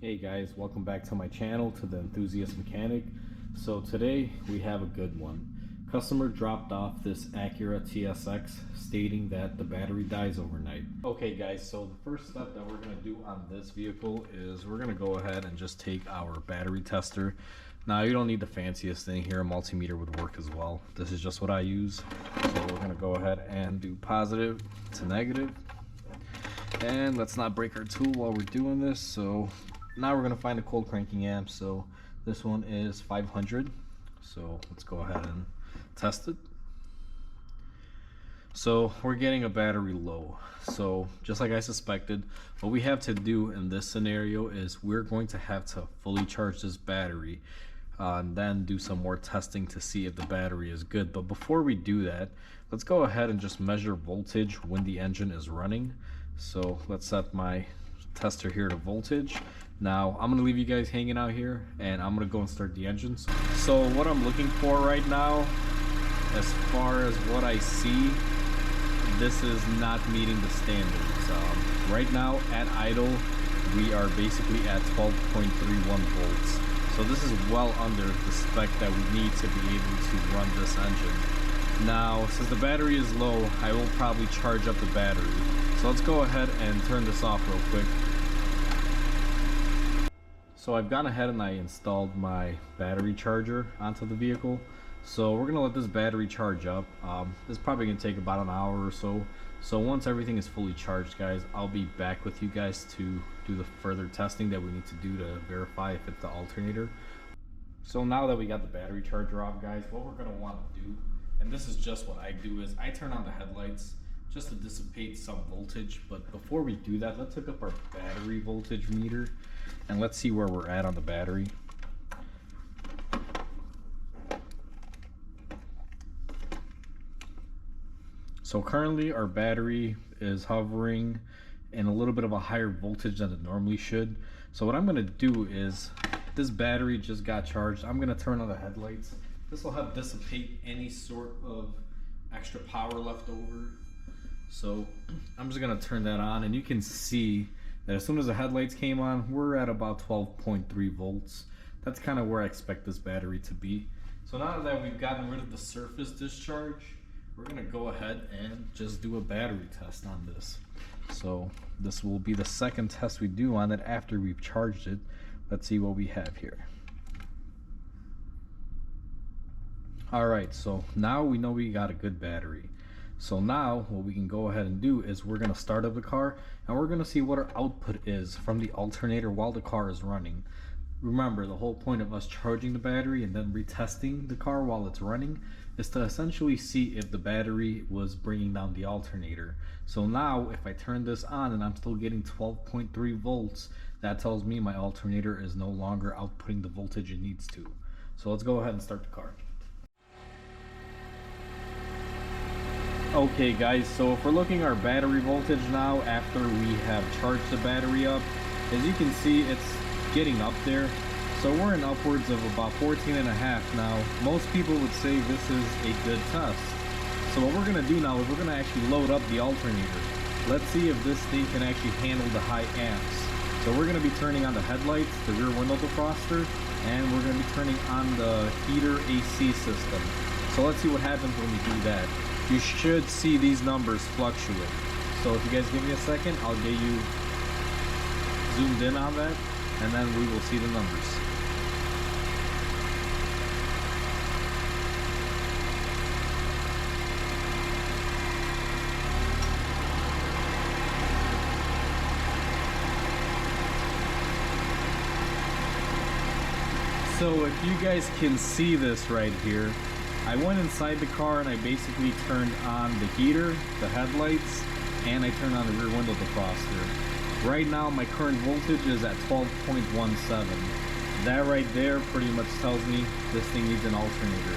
Hey guys, welcome back to my channel, to the Enthusiast Mechanic. So today we have a good one. Customer dropped off this Acura Tsx stating that the battery dies overnight. Okay guys, so the first step that we're going to do on this vehicle is we're going to go ahead and just take our battery tester. Now you don't need the fanciest thing here, a multimeter would work as well. This is just what I use. So we're going to go ahead and do positive to negative. And let's not break our tool while we're doing this. So now we're going to find a cold cranking amp. So this one is 500. So let's go ahead and test it. So we're getting a battery low. So just like I suspected, what we have to do in this scenario is we're going to have to fully charge this battery and then do some more testing to see if the battery is good. But before we do that, let's go ahead and just measure voltage when the engine is running. So let's set my tester here to voltage. Now I'm gonna leave you guys hanging out here and I'm gonna go and start the engine. So what I'm looking for right now, as far as what I see, this is not meeting the standards. Right now at idle, we are basically at 12.31 volts. So this is well under the spec that we need to be able to run this engine. Now, since the battery is low, I will probably charge up the battery. So let's go ahead and turn this off real quick. So I've gone ahead and I installed my battery charger onto the vehicle. So we're gonna let this battery charge up. This is probably gonna take about an hour or so. So once everything is fully charged, guys, I'll be back with you guys to do the further testing that we need to do to verify if it's the alternator. So now that we got the battery charger off, guys, what we're gonna want to do, and this is just what I do, is I turn on the headlights just to dissipate some voltage. But before we do that, let's hook up our battery voltage meter and let's see where we're at on the battery. So currently our battery is hovering in a little bit of a higher voltage than it normally should. So what I'm gonna do is, this battery just got charged, I'm gonna turn on the headlights. This will help dissipate any sort of extra power left over. So I'm just gonna turn that on and you can see that as soon as the headlights came on, we're at about 12.3 volts. That's kind of where I expect this battery to be. So now that we've gotten rid of the surface discharge, we're gonna go ahead and just do a battery test on this. So this will be the second test we do on it after we've charged it. Let's see what we have here. All right, so now we know we got a good battery. So now what we can go ahead and do is we're gonna start up the car and we're gonna see what our output is from the alternator while the car is running. Remember, the whole point of us charging the battery and then retesting the car while it's running is to essentially see if the battery was bringing down the alternator. So now if I turn this on and I'm still getting 12.3 volts, that tells me my alternator is no longer outputting the voltage it needs to. So let's go ahead and start the car. Okay guys, so if we're looking at our battery voltage now after we have charged the battery up, as you can see, it's getting up there. So we're in upwards of about 14.5 now. Most people would say this is a good test. So what we're gonna do now is we're gonna actually load up the alternator. Let's see if this thing can actually handle the high amps. So we're gonna be turning on the headlights, the rear window defroster, and we're gonna be turning on the heater AC system. So let's see what happens when we do that. You should see these numbers fluctuate. So if you guys give me a second, I'll get you zoomed in on that, and then we will see the numbers. So if you guys can see this right here, I went inside the car and I basically turned on the heater, the headlights, and I turned on the rear window defroster. Right now my current voltage is at 12.17. That right there pretty much tells me this thing needs an alternator.